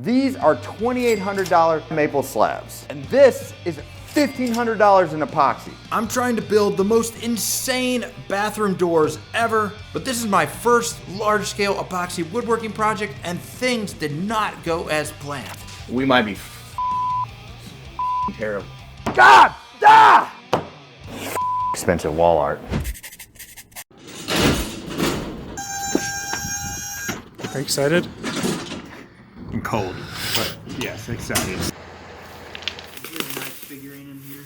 These are $2,800 maple slabs, and this is $1,500 in epoxy. I'm trying to build the most insane bathroom doors ever, but this is my first large-scale epoxy woodworking project, and things did not go as planned. We might be terrible. God! Ah! Expensive wall art. Are you excited? I'm cold, but yes, excited. There's a nice figurine in here.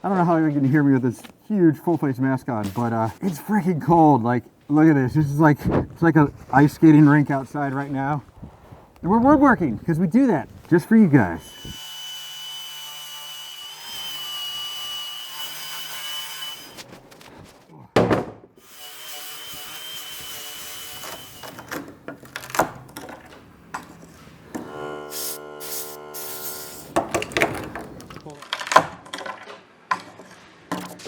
I don't know how you can hear me with this huge full-face mask on, but it's freaking cold. Like, look at this. This is like, it's like an ice skating rink outside right now. And we're woodworking, because we do that just for you guys.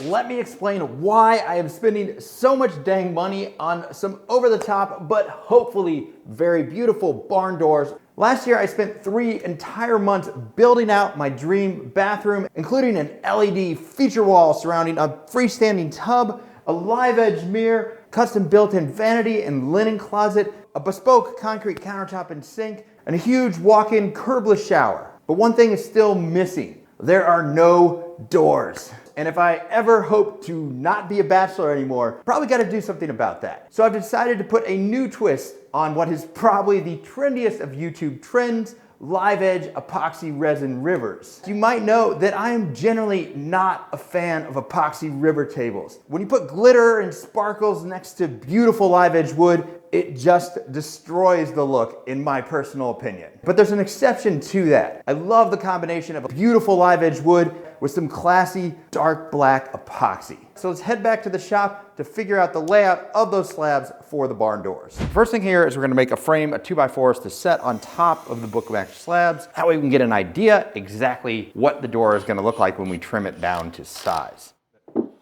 Let me explain why I am spending so much dang money on some over-the-top, but hopefully very beautiful barn doors. Last year, I spent 3 entire months building out my dream bathroom, including an LED feature wall surrounding a freestanding tub, a live edge mirror, custom built-in vanity and linen closet, a bespoke concrete countertop and sink, and a huge walk-in curbless shower. But one thing is still missing. There are no doors. And if I ever hope to not be a bachelor anymore, probably got to do something about that. So I've decided to put a new twist on what is probably the trendiest of YouTube trends, live edge epoxy resin rivers. You might know that I am generally not a fan of epoxy river tables. When you put glitter and sparkles next to beautiful live edge wood, it just destroys the look, in my personal opinion. But there's an exception to that. I love the combination of a beautiful live edge wood with some classy dark black epoxy. So let's head back to the shop to figure out the layout of those slabs for the barn doors. First thing here is we're gonna make a frame, a 2x4s to set on top of the bookmatched slabs. That way we can get an idea exactly what the door is gonna look like when we trim it down to size. All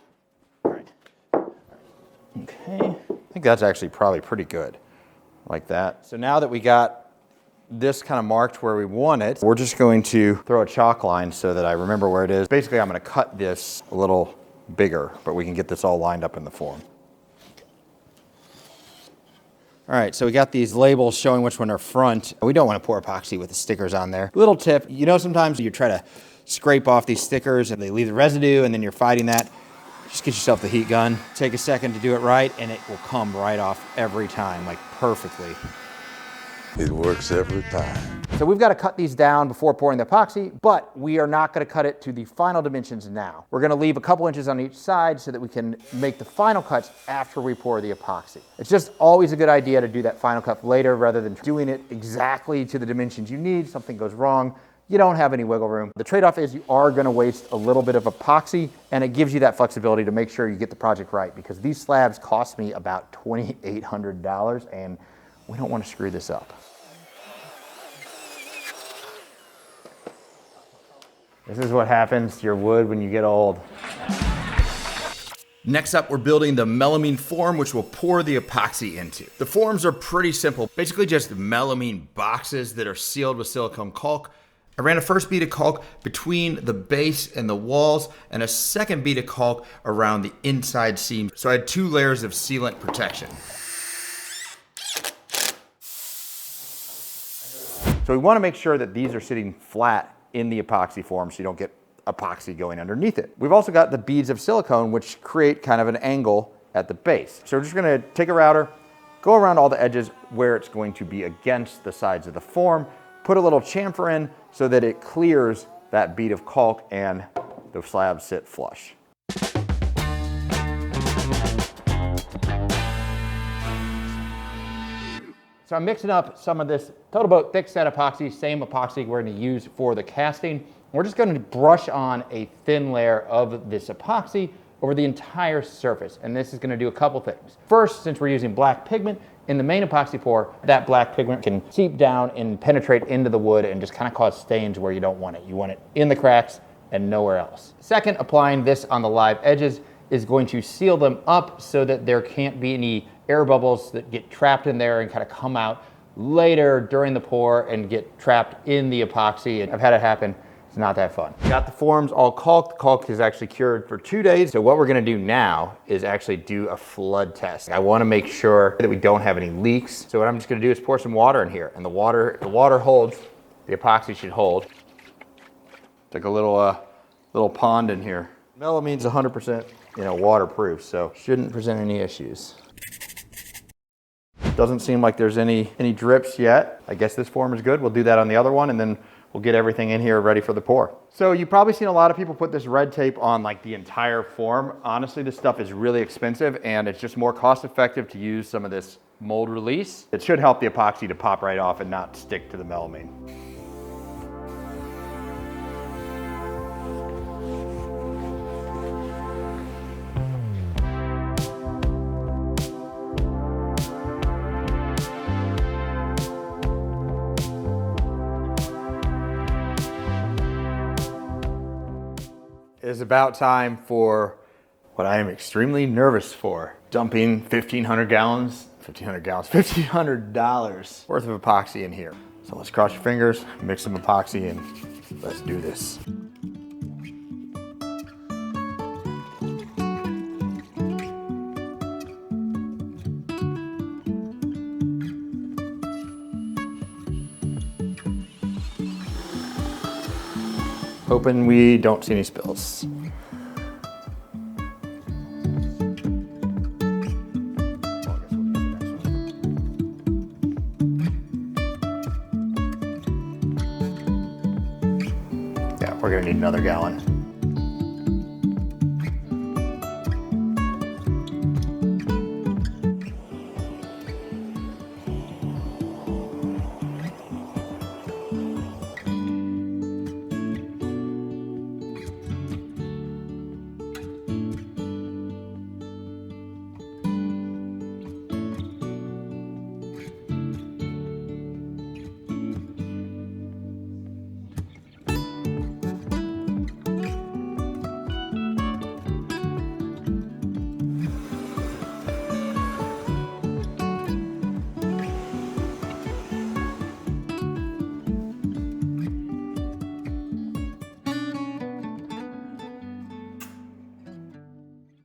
right. Okay, I think that's actually probably pretty good, like that. So now that we got this kind of marked where we want it, we're just going to throw a chalk line so that I remember where it is. Basically, I'm going to cut this a little bigger, but we can get this all lined up in the form. All right, so we got these labels showing which one are front. We don't want to pour epoxy with the stickers on there. Little tip, you know, sometimes you try to scrape off these stickers and they leave the residue and then you're fighting that. Just get yourself the heat gun. Take a second to do it right and it will come right off every time, like perfectly. It works every time. So we've got to cut these down before pouring the epoxy, but we are not going to cut it to the final dimensions now. We're going to leave a couple inches on each side so that we can make the final cuts after we pour the epoxy. It's just always a good idea to do that final cut later rather than doing it exactly to the dimensions you need. Something goes wrong, you don't have any wiggle room. The trade-off is you are going to waste a little bit of epoxy, and it gives you that flexibility to make sure you get the project right, because these slabs cost me about $2,800 and we don't want to screw this up. This is what happens to your wood when you get old. Next up, we're building the melamine form, which we'll pour the epoxy into. The forms are pretty simple, basically just melamine boxes that are sealed with silicone caulk. I ran a first bead of caulk between the base and the walls and a second bead of caulk around the inside seam. So I had 2 layers of sealant protection. So we want to make sure that these are sitting flat in the epoxy form so you don't get epoxy going underneath it. We've also got the beads of silicone which create kind of an angle at the base. So we're just going to take a router, go around all the edges where it's going to be against the sides of the form, put a little chamfer in so that it clears that bead of caulk and the slabs sit flush. So I'm mixing up some of this Total Boat thick set epoxy, same epoxy we're going to use for the casting. We're just going to brush on a thin layer of this epoxy over the entire surface. And this is going to do a couple things. First, since we're using black pigment, in the main epoxy pour, that black pigment can seep down and penetrate into the wood and just kind of cause stains where you don't want it. You want it in the cracks and nowhere else. Second, applying this on the live edges is going to seal them up so that there can't be any air bubbles that get trapped in there and kind of come out later during the pour and get trapped in the epoxy. And I've had it happen. It's not that fun. Got the forms all caulked. Caulk is actually cured for 2 days. So what we're gonna do now is actually do a flood test. I wanna make sure that we don't have any leaks. So what I'm just gonna do is pour some water in here, and the water holds, the epoxy should hold. It's like a little pond in here. Melamine's 100%, waterproof, so shouldn't present any issues. Doesn't seem like there's any drips yet. I guess this form is good. We'll do that on the other one, and then we'll get everything in here ready for the pour. So you've probably seen a lot of people put this red tape on like the entire form. Honestly, this stuff is really expensive, and it's just more cost effective to use some of this mold release. It should help the epoxy to pop right off and not stick to the melamine. It is about time for what I am extremely nervous for. Dumping $1,500 worth of epoxy in here. So let's cross your fingers, mix some epoxy, and let's do this. Hoping we don't see any spills. Yeah, we're gonna need another gallon.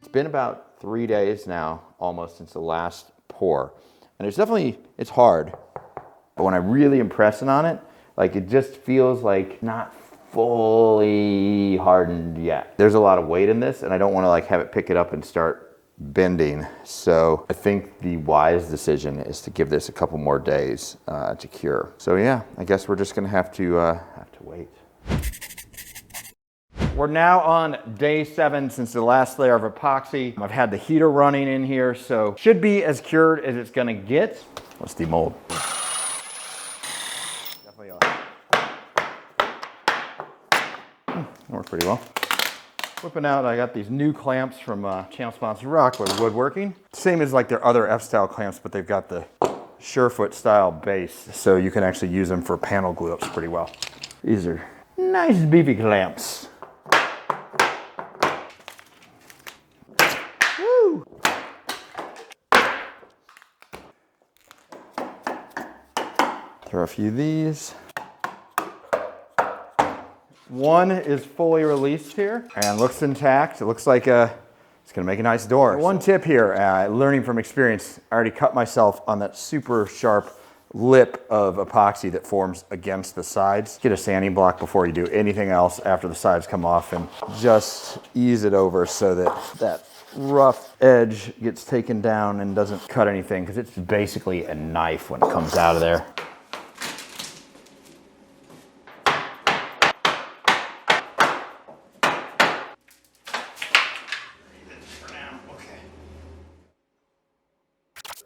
It's been about 3 days now, almost, since the last pour. And it's hard. But when I really impress on it, like it just feels like not fully hardened yet. There's a lot of weight in this, and I don't want to like have it pick it up and start bending. So I think the wise decision is to give this a couple more days to cure. So yeah, I guess we're just gonna have to wait. We're now on day 7 since the last layer of epoxy. I've had the heater running in here, so should be as cured as it's gonna get. Let's demold. Definitely worked pretty well. Whipping out, I got these new clamps from channel sponsor ROCKLER Woodworking. Same as like their other F-style clamps, but they've got the Surefoot style base, so you can actually use them for panel glue ups pretty well. These are nice beefy clamps. Woo! Throw a few of these. One is fully released here and looks intact. It looks like it's gonna make a nice door. One tip here, learning from experience, I already cut myself on that super sharp lip of epoxy that forms against the sides. Get a sanding block before you do anything else after the sides come off, and just ease it over so that that rough edge gets taken down and doesn't cut anything, because it's basically a knife when it comes out of there.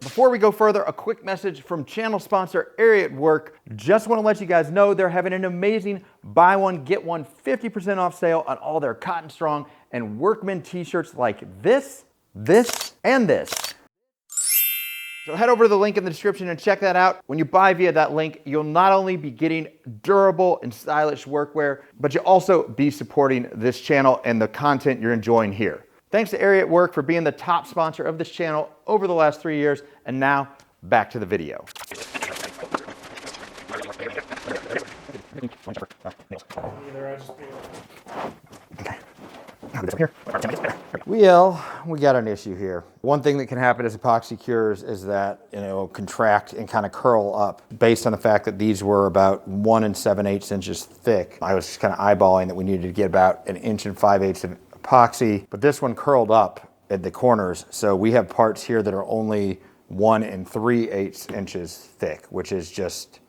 Before we go further, a quick message from channel sponsor ARIAT Work. Just want to let you guys know they're having an amazing buy one, get one 50% off sale on all their Cotton Strong and Workman t-shirts like this, and this. So head over to the link in the description and check that out. When you buy via that link, you'll not only be getting durable and stylish workwear, but you'll also be supporting this channel and the content you're enjoying here. Thanks to ARIAT Work for being the top sponsor of this channel over the last 3 years. And now back to the video. We got an issue here. One thing that can happen as epoxy cures is that it'll contract and kind of curl up based on the fact that these were about 1 7/8 inches thick. I was just kind of eyeballing that we needed to get about 1 5/8 inches of epoxy, but this one curled up at the corners. So we have parts here that are only 1 3/8 inches thick, which is just,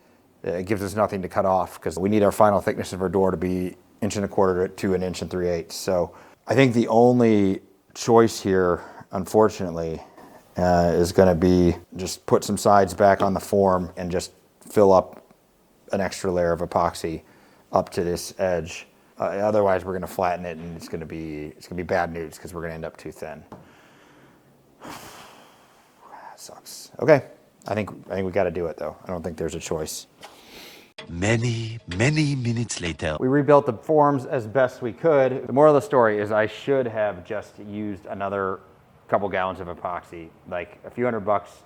it gives us nothing to cut off because we need our final thickness of our door to be 1 1/4 to 1 3/8 inches. So I think the only choice here, unfortunately, is going to be just put some sides back on the form and just fill up an extra layer of epoxy up to this edge. Otherwise, we're going to flatten it, and it's going to be bad news because we're going to end up too thin. Sucks. Okay, I think we got to do it though. I don't think there's a choice. Many minutes later. We rebuilt the forms as best we could. The moral of the story is I should have just used another couple gallons of epoxy. Like a few $100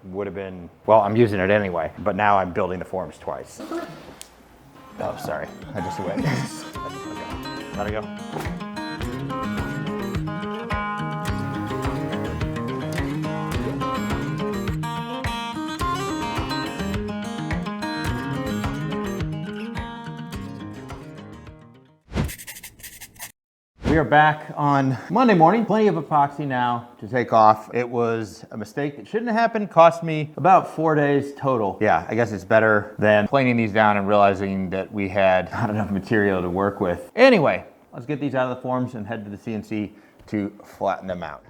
would have been, well, I'm using it anyway, but now I'm building the forms twice. Oh, sorry, I just went. Let it go. We are back on Monday morning. Plenty of epoxy now to take off. It was a mistake that shouldn't have happened. Cost me about 4 days total. Yeah, I guess it's better than planing these down and realizing that we had not enough material to work with. Anyway, let's get these out of the forms and head to the CNC to flatten them out.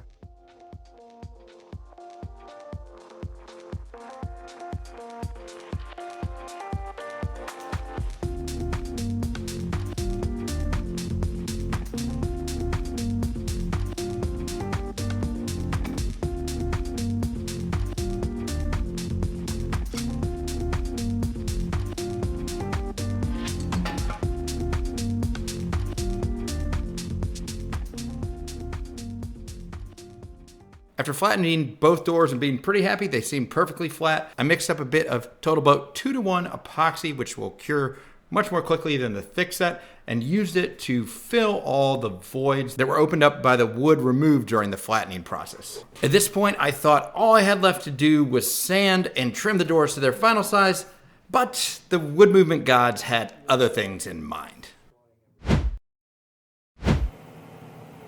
After flattening both doors and being pretty happy, they seem perfectly flat. I mixed up a bit of Total Boat 2-to-1 epoxy, which will cure much more quickly than the thick set, and used it to fill all the voids that were opened up by the wood removed during the flattening process. At this point, I thought all I had left to do was sand and trim the doors to their final size, but the wood movement gods had other things in mind.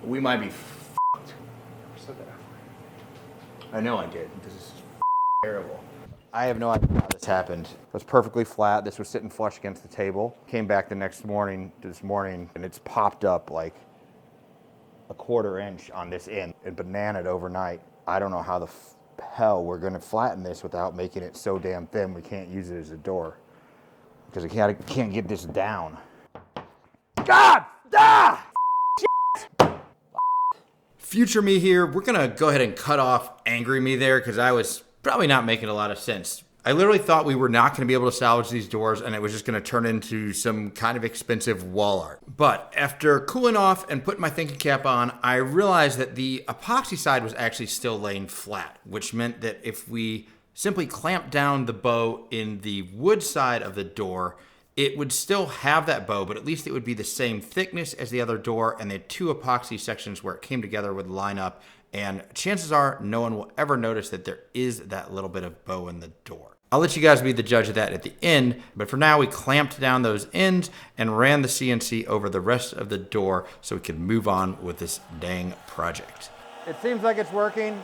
We might be fucked. I know I did. This is terrible. I have no idea how this happened. It was perfectly flat. This was sitting flush against the table. Came back this morning, and it's popped up like a 1/4 inch on this end and bananaed overnight. I don't know how the hell we're going to flatten this without making it so damn thin we can't use it as a door. Because I can't get this down. God! Ah! Future me here, we're gonna go ahead and cut off angry me there because I was probably not making a lot of sense. I literally thought we were not gonna be able to salvage these doors and it was just gonna turn into some kind of expensive wall art. But after cooling off and putting my thinking cap on, I realized that the epoxy side was actually still laying flat, which meant that if we simply clamped down the bow in the wood side of the door, it would still have that bow, but at least it would be the same thickness as the other door, and the two epoxy sections where it came together would line up, and chances are no one will ever notice that there is that little bit of bow in the door. I'll let you guys be the judge of that at the end, but for now we clamped down those ends and ran the CNC over the rest of the door so we could move on with this dang project. It seems like it's working.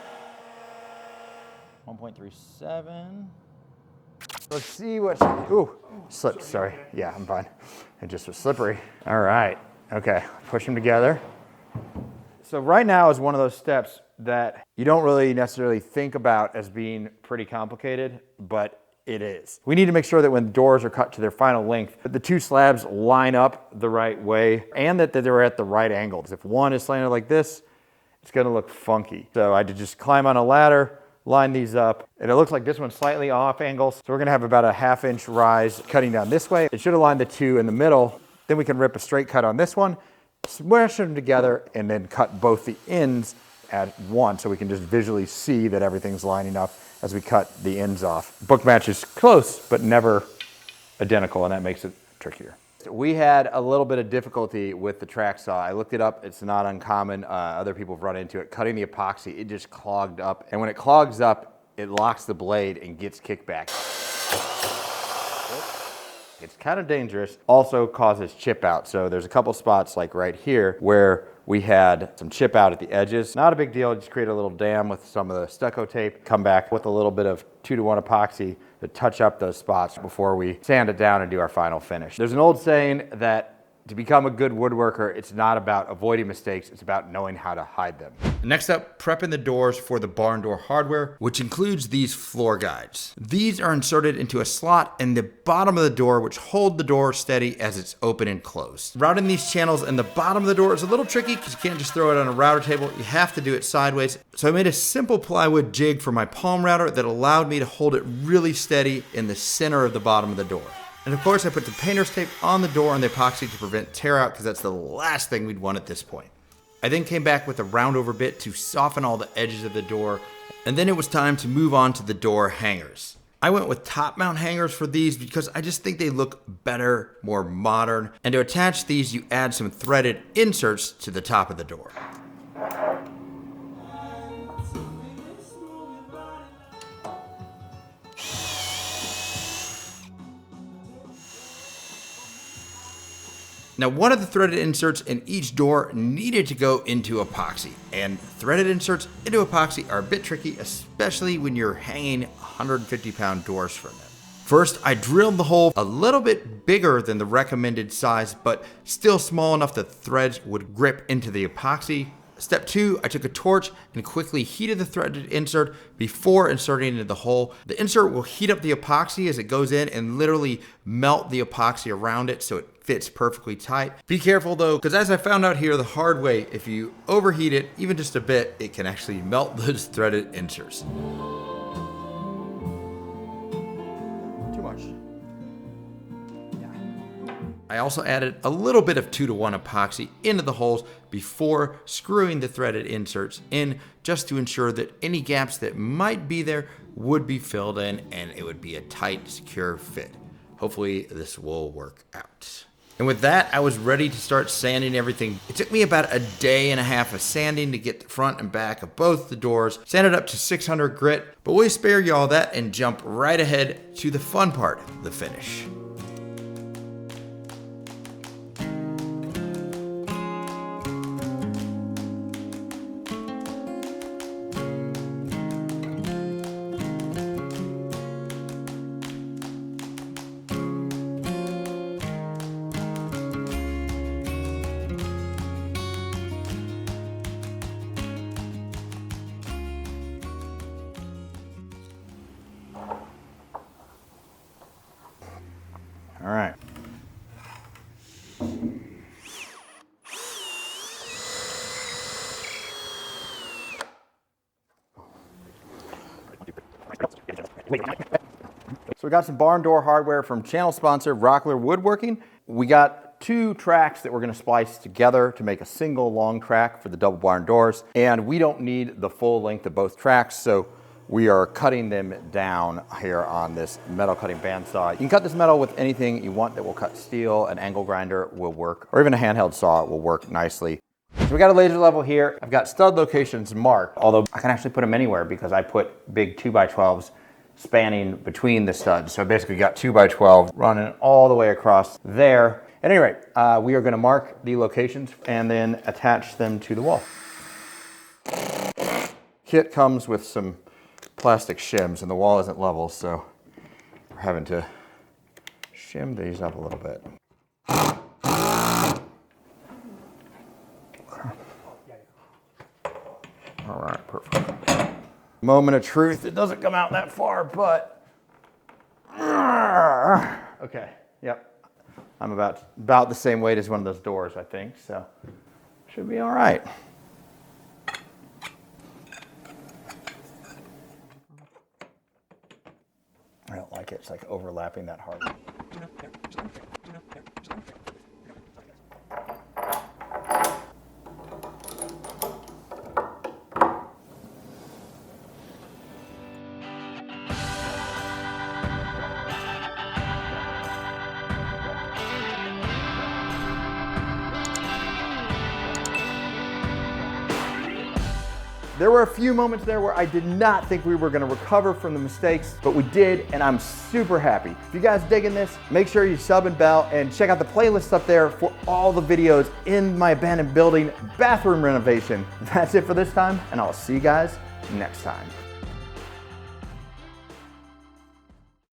1.37. Let's see what, ooh, slipped, sorry. Yeah, I'm fine. It just was slippery. All right, okay, push them together. So right now is one of those steps that you don't really necessarily think about as being pretty complicated, but it is. We need to make sure that when the doors are cut to their final length, that the two slabs line up the right way and that they're at the right angles. If one is slanted like this, it's gonna look funky. So I had to just climb on a ladder, line these up, and it looks like this one's slightly off angles. So we're gonna have about a 1/2 inch rise cutting down this way. It should align the two in the middle. Then we can rip a straight cut on this one smash them together, and then cut both the ends at once so we can just visually see that everything's lining up as we cut the ends off. Book match is close, but never identical, and that makes it trickier. We had a little bit of difficulty with the track saw. I looked it up, it's not uncommon. Other people have run into it. Cutting the epoxy, it just clogged up. And when it clogs up, it locks the blade and gets kickback. It's kind of dangerous. Also causes chip out. So there's a couple spots like right here where we had some chip out at the edges. Not a big deal, just create a little dam with some of the stucco tape. Come back with a little bit of 2-to-1 epoxy to touch up those spots before we sand it down and do our final finish. There's an old saying that to become a good woodworker, it's not about avoiding mistakes, it's about knowing how to hide them. Next up, prepping the doors for the barn door hardware, which includes these floor guides. These are inserted into a slot in the bottom of the door, which hold the door steady as it's open and closed. Routing these channels in the bottom of the door is a little tricky because you can't just throw it on a router table, you have to do it sideways. So I made a simple plywood jig for my palm router that allowed me to hold it really steady in the center of the bottom of the door. And of course I put the painter's tape on the door and the epoxy to prevent tear out because that's the last thing we'd want at this point. I then came back with a round over bit to soften all the edges of the door, and then it was time to move on to the door hangers. I went with top mount hangers for these because I just think they look better, more modern, and to attach these you add some threaded inserts to the top of the door. Now, one of the threaded inserts in each door needed to go into epoxy, and threaded inserts into epoxy are a bit tricky, especially when you're hanging 150-pound doors from them. First, I drilled the hole a little bit bigger than the recommended size, but still small enough that threads would grip into the epoxy. Step 2, I took a torch and quickly heated the threaded insert before inserting it into the hole. The insert will heat up the epoxy as it goes in and literally melt the epoxy around it so it fits perfectly tight. Be careful though, because as I found out here the hard way, if you overheat it even just a bit, it can actually melt those threaded inserts. Too much. I also added a little bit of 2-to-1 epoxy into the holes before screwing the threaded inserts in, just to ensure that any gaps that might be there would be filled in and it would be a tight, secure fit. Hopefully this will work out. And with that, I was ready to start sanding everything. It took me about a day and a half of sanding to get the front and back of both the doors sanded up to 600 grit, but we'll spare you all that and jump right ahead to the fun part, the finish. All right. So we got some barn door hardware from channel sponsor ROCKLER Woodworking. We got 2 tracks that we're going to splice together to make a single long track for the double barn doors. And we don't need the full length of both tracks, so we are cutting them down here on this metal cutting bandsaw. You can cut this metal with anything you want that will cut steel. An angle grinder will work, or even a handheld saw will work nicely. So we got a laser level here. I've got stud locations marked, although I can actually put them anywhere because I put big 2x12s spanning between the studs. So basically got 2x12 running all the way across there. At any rate, we are going to mark the locations and then attach them to the wall. Kit comes with some plastic shims and the wall isn't level, so we're having to shim these up a little bit. All right, perfect. Moment of truth, it doesn't come out that far, but okay, yep. I'm about the same weight as one of those doors, I think, so should be all right. I don't like it. It's like overlapping that hard. There were a few moments there where I did not think we were gonna recover from the mistakes, but we did, and I'm super happy. If you guys digging this, make sure you sub and bell and check out the playlist up there for all the videos in my abandoned building bathroom renovation. That's it for this time, and I'll see you guys next time.